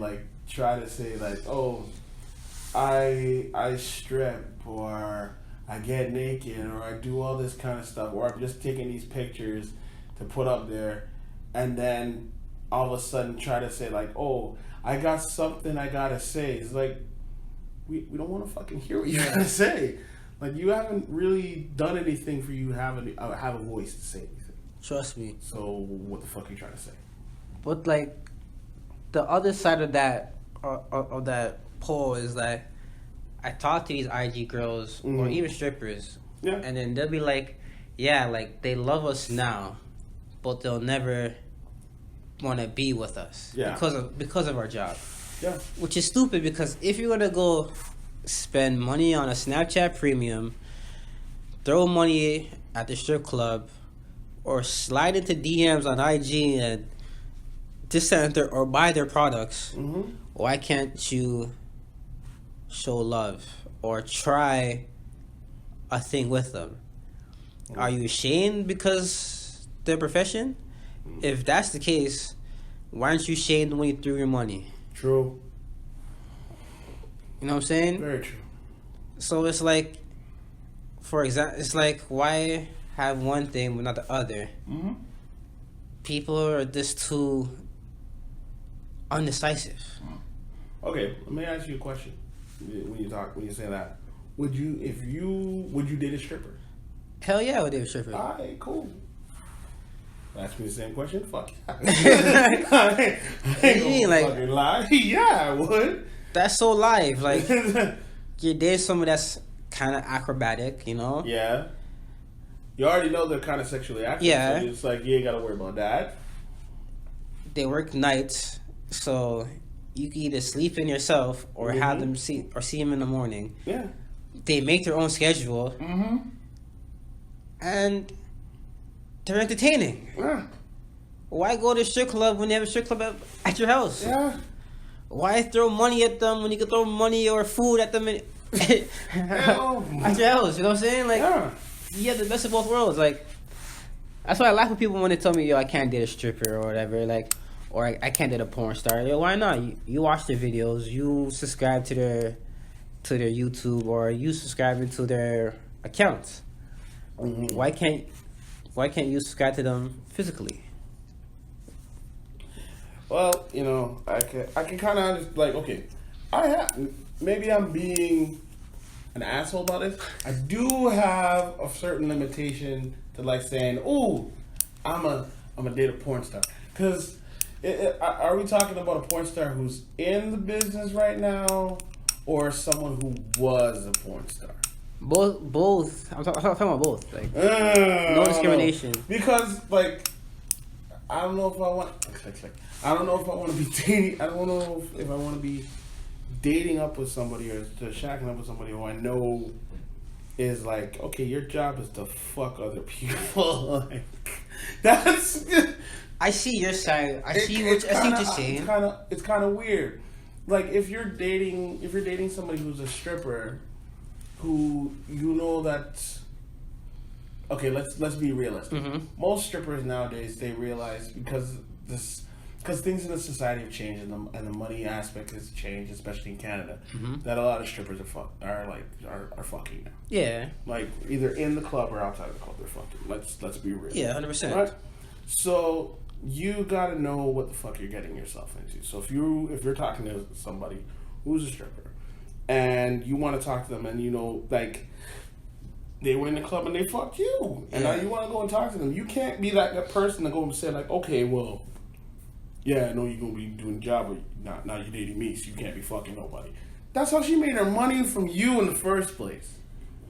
like try to say like, oh, I strip, or I get naked, or I do all this kind of stuff, or I'm just taking these pictures to put up there, and then all of a sudden try to say like, oh, I got something I gotta say. It's like, we don't want to fucking hear what you gotta say. Like, you haven't really done anything for you to have a voice to say anything. Trust me. So what the fuck are you trying to say? But like, the other side of that of that poll is that I talk to these IG girls or even strippers, and then they'll be like, yeah, like they love us now, but they'll never want to be with us because of our job. Yeah, which is stupid, because if you're gonna go spend money on a Snapchat premium, throw money at the strip club, or slide into DMs on IG and just or buy their products, why can't you show love or try a thing with them? Are you ashamed because their profession? If that's the case, why aren't you ashamed when you threw your money? True. You know what I'm saying? Very true. So it's like, for example, it's like, why have one thing but not the other? People are just too undecisive. Okay, let me ask you a question. When you say that, would you date a stripper? Hell yeah, I would date a stripper. All right, cool. Ask me the same question. Fuck yeah. I ain't gonna fucking lie. Yeah, I would. That's so live. Like, you date someone that's kind of acrobatic, you know? Yeah. You already know they're kind of sexually active. Yeah. So it's like, you ain't got to worry about that. They work nights, so you can either sleep in yourself or have them see them in the morning. Yeah. They make their own schedule. And they're entertaining. Yeah. Why go to a strip club when you have a strip club at your house? Yeah. Why throw money at them when you can throw money or food at them at your house? You know what I'm saying? Like, you have the best of both worlds. Like, that's why I laugh with people when they tell me, yo, I can't date a stripper or whatever. Like, or I can't date a porn star. Yo, why not? You watch their videos. You subscribe to their YouTube, or you subscribe into their accounts. Why can't you subscribe to them physically? Well, you know, I can kind of like, okay, maybe I'm being an asshole about this. I do have a certain limitation to like saying, "Oh, I'm a date a porn star," because are we talking about a porn star who's in the business right now, or someone who was a porn star? Both. I'm talking about both. Like, no discrimination. Because, like, I don't know if I want. I don't know if I want to be dating. I don't know if I want to be dating up with somebody or to shacking up with somebody who I know is like, okay, your job is to fuck other people. Like, that's. I see your side. I see what you're saying. It's kind of weird. Like, if you're dating somebody who's a stripper, who you know that. Okay, let's be realistic. Most strippers nowadays, they realize because things in the society have changed and the money aspect has changed, especially in Canada, that a lot of strippers are fucking now. Yeah. Like, either in the club or outside of the club, they're fucking. Let's be real. Yeah, 100%. Right? So you gotta know what the fuck you're getting yourself into. So if you're talking to somebody who's a stripper and you want to talk to them, and you know, like, they were in the club and they fucked you, and now you want to go and talk to them, you can't be that person to go and say like, okay, well, yeah, I know you're gonna be doing the job, but now you're dating me, so you can't be fucking nobody. That's how she made her money from you in the first place.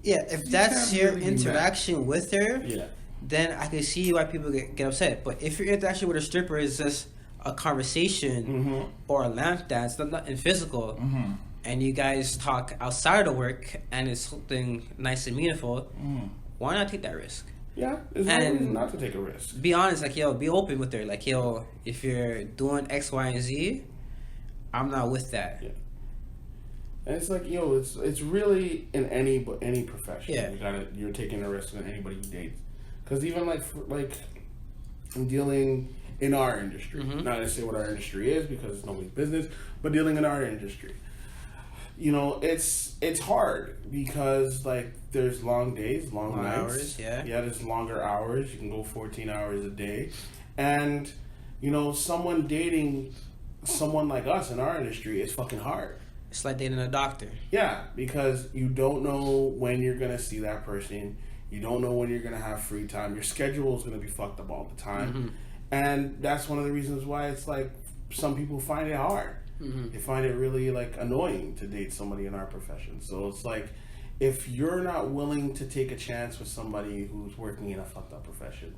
Yeah, if that's your interaction with her, then I can see why people get upset. But if your interaction with a stripper is just a conversation or a lamp dance, nothing physical, and you guys talk outside of work and it's something nice and meaningful, why not take that risk? Yeah, there's no reason not to take a risk. Be honest, like, yo, be open with her. Like, yo, if you're doing X, Y, and Z, I'm not with that. Yeah. And it's like, yo, it's really in any profession. Yeah. You're taking a risk with anybody you date. Because even like I'm dealing in our industry. Not to say what our industry is because it's nobody's business, but dealing in our industry. It's hard because like there's long days, long nights. Hours, yeah. Yeah, there's longer hours. You can go 14 hours a day. And, someone dating someone like us in our industry is fucking hard. It's like dating a doctor. Yeah, because you don't know when you're going to see that person. You don't know when you're going to have free time. Your schedule is going to be fucked up all the time. And that's one of the reasons why it's like some people find it hard. They find it really like annoying to date somebody in our profession. So it's like, if you're not willing to take a chance with somebody who's working in a fucked up profession,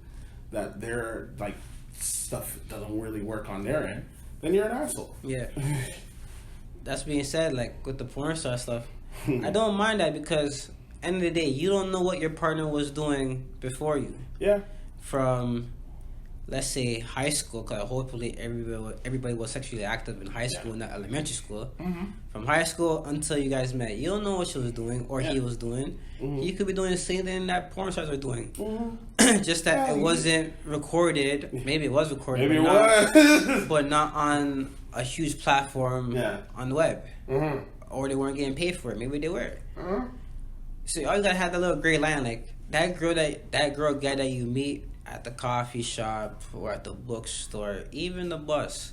that their like stuff doesn't really work on their end, then you're an asshole. Yeah. That's being said, like with the porn star stuff, I don't mind that because end of the day, you don't know what your partner was doing before you. Yeah. From, let's say, high school, because hopefully everybody was sexually active in high school, not elementary school. From high school until you guys met, you don't know what she was doing or he was doing. He could be doing the same thing that porn stars are doing. Just that it wasn't recorded. Maybe it was recorded. Maybe it was. But not on a huge platform on the web. Or they weren't getting paid for it. Maybe they were. So all you gotta have that little gray line, like that girl guy that you meet at the coffee shop or at the bookstore, even the bus,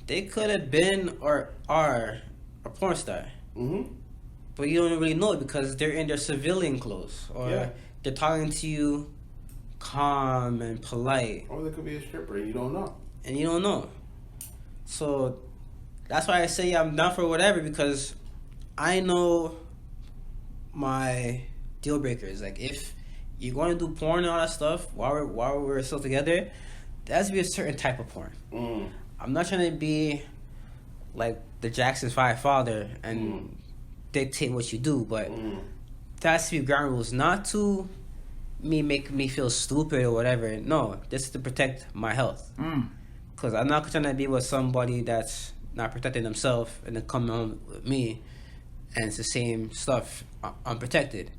they could have been or are a porn star. But you don't really know it because they're in their civilian clothes or they're talking to you calm and polite. Or they could be a stripper and you don't know. And you don't know. So that's why I say I'm down for whatever, because I know my deal breakers. Like if you're going to do porn and all that stuff while we're still together, there has to be a certain type of porn. I'm not trying to be like the Jackson 5 father and dictate what you do, but there has to be ground rules, not to make me feel stupid or whatever. No, just to protect my health. Because I'm not trying to be with somebody that's not protecting themselves and then come on with me and it's the same stuff unprotected.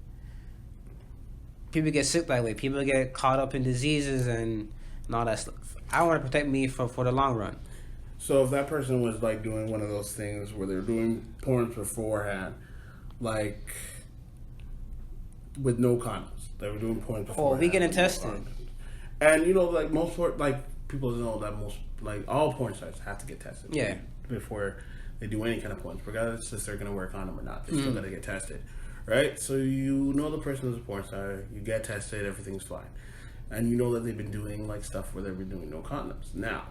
People get sick that way. People get caught up in diseases and all that stuff. I want to protect me for the long run. So if that person was like doing one of those things where they're doing porn beforehand, like with no condoms, they were doing porn beforehand. Oh, we getting tested. And like most people know that most like all porn stars have to get tested. Yeah. Before they do any kind of porn, regardless if they're gonna wear a condom or not, they still gotta get tested. Right? So you know the person is a porn star, you get tested, everything's fine. And you know that they've been doing like stuff where they've been doing no condoms. Now,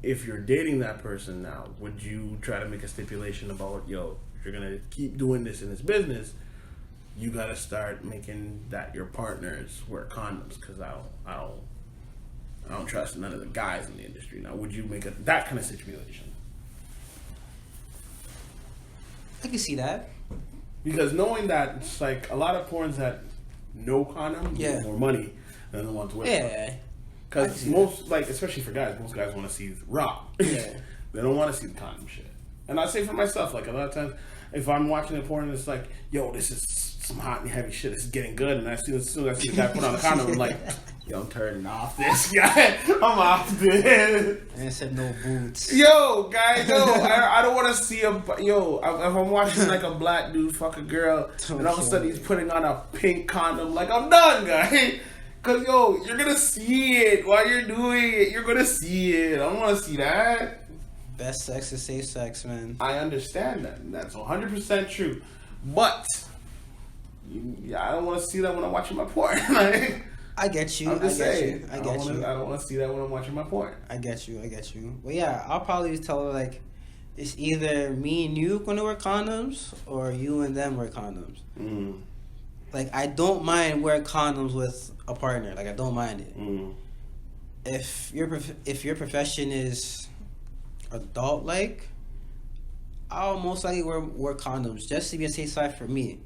if you're dating that person now, would you try to make a stipulation about, if you're gonna keep doing this in this business, you gotta start making that your partners wear condoms, because I don't trust none of the guys in the industry. Now, would you make that kind of stipulation? I can see that. Because knowing that it's like a lot of porns that no condom get more money than the ones with. Yeah. Because most, like, especially for guys, most guys want to see raw. Yeah. They don't want to see the condom shit. And I say for myself, like, a lot of times, if I'm watching a porn and it's like, this is some hot and heavy shit, this is getting good, and as soon as I see the guy put on a condom, I'm like, I'm turning off this guy. I'm off this. And it said no boots. Guy, I don't want to see if I'm watching like a black dude fuck a girl, and all of a sudden he's putting on a pink condom, like, I'm done, guy. Because, you're going to see it while you're doing it. You're going to see it. I don't want to see that. Best sex is safe sex, man. I understand that. That's 100% true. But, I don't want to see that when I'm watching my porn. I get you. I'm just saying. I get you. I don't want to see that when I'm watching my porn. I get you. Well, yeah, I'll probably tell her, like, it's either me and you going to wear condoms or you and them wear condoms. Like, I don't mind wearing condoms with a partner. Like, I don't mind it. If your profession is adult-like, I'll most likely wear condoms just to be a safe side for me.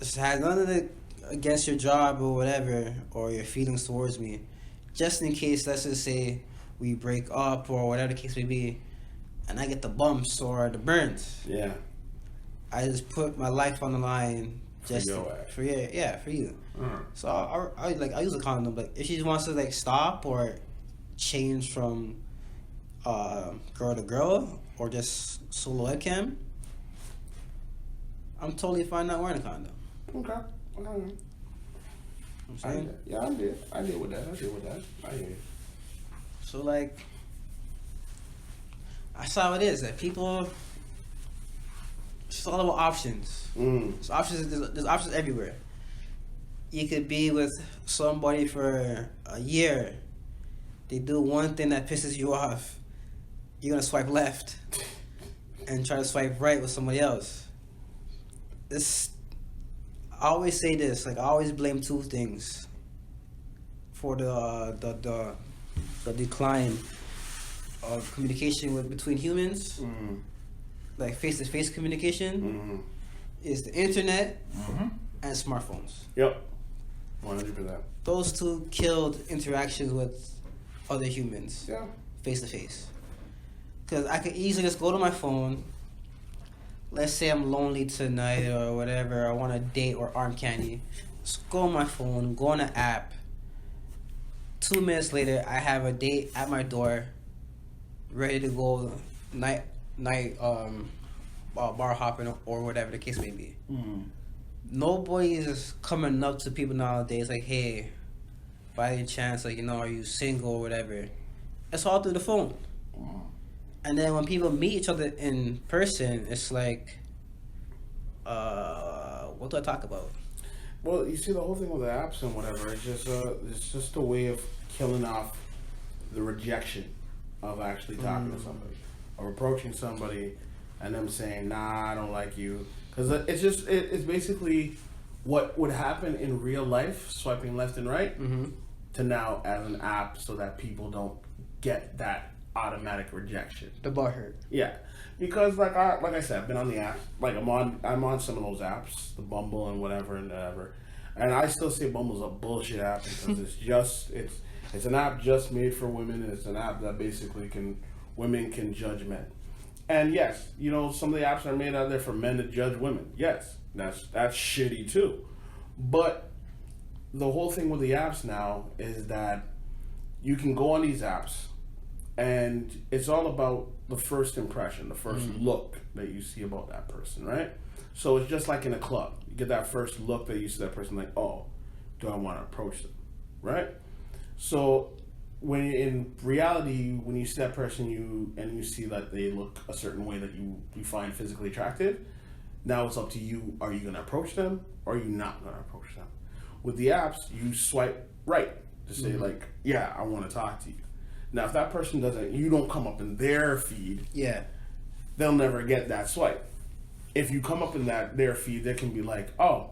This has nothing against your job or whatever, or your feelings towards me. Just in case, let's just say we break up or whatever the case may be, and I get the bumps or the burns. Yeah. I just put my life on the line. Just for you. So I use a condom. But if she wants to like stop or change from girl to girl or just solo webcam, I'm totally fine not wearing a condom. Okay. I'm saying? I deal with that. I hear you. So, like, that's how it is. That people, it's just all about options. There's options everywhere. You could be with somebody for a year. They do one thing that pisses you off. You're gonna swipe left and try to swipe right with somebody else. I always say this. Like, I always blame two things for the decline of communication between humans. Like face-to-face communication is the internet and smartphones. Yep, 100%. Those two killed interactions with other humans. Yeah, face-to-face. Because I could easily just go to my phone. Let's say I'm lonely tonight or whatever. I want a date or arm candy. Just go on my phone, go on an app. 2 minutes later, I have a date at my door, ready to go night bar hopping or whatever the case may be. Nobody is coming up to people nowadays like, hey, by any chance, like, are you single or whatever? It's all through the phone. And then when people meet each other in person, it's like, what do I talk about? Well, you see, the whole thing with the apps and whatever, it's just a way of killing off the rejection of actually talking to somebody or approaching somebody and them saying, nah, I don't like you. Because it's basically what would happen in real life, swiping left and right, to now as an app so that people don't get that automatic rejection. The bar hurt. Yeah. Because like I said, I've been on the app. Like I'm on some of those apps, the Bumble and whatever. And I still say Bumble's a bullshit app because it's an app just made for women, and it's an app that basically women can judge men. And yes, some of the apps are made out there for men to judge women. Yes, that's shitty too. But the whole thing with the apps now is that you can go on these apps and it's all about the first impression, the first look that you see about that person, right? So it's just like in a club. You get that first look that you see that person like, oh, do I want to approach them, right? So when in reality, when you see that person you see that they look a certain way that you find physically attractive, now it's up to you. Are you going to approach them or are you not going to approach them? With the apps, you swipe right to say like, yeah, I want to talk to you. Now, if that person you don't come up in their feed, they'll never get that swipe. If you come up in their feed, they can be like, oh,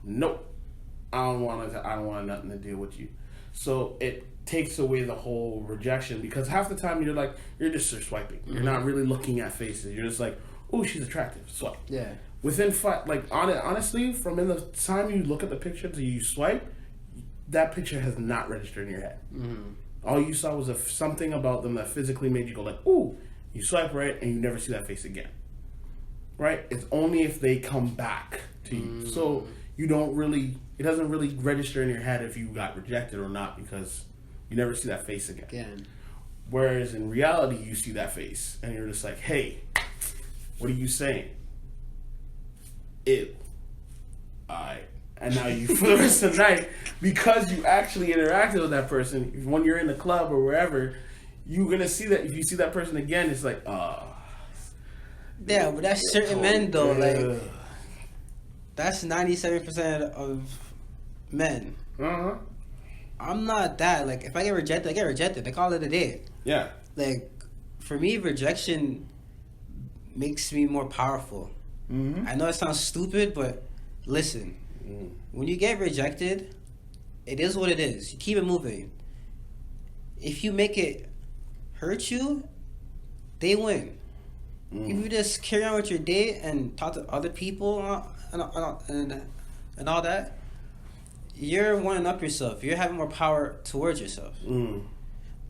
nope, I don't want nothing to deal with you. So it takes away the whole rejection because half the time you're just swiping. You're not really looking at faces. You're just like, oh, she's attractive. Swipe. Yeah. Within honestly, from in the time you look at the picture to you swipe, that picture has not registered in your head. All you saw was something about them that physically made you go like, ooh, you swipe right and you never see that face again. Right? It's only if they come back to you. So it doesn't really register in your head if you got rejected or not because you never see that face again. Whereas in reality, you see that face and you're just like, hey, what are you saying? Ew. Alright. And now you, for the rest of the night, because you actually interacted with that person, when you're in the club or wherever, you're going to see that. If you see that person again, it's like, yeah, but that's certain men, though. Like, that's 97% of men. I'm not that. Like, if I get rejected, I get rejected. They call it a day. Yeah. Like, for me, rejection makes me more powerful. I know it sounds stupid, but listen. When you get rejected, it is what it is. You keep it moving. If you make it hurt you, they win. If you just carry on with your day and talk to other people and all that, you're one up yourself. You're having more power towards yourself.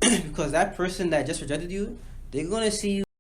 Because that person that just rejected you, they're going to see you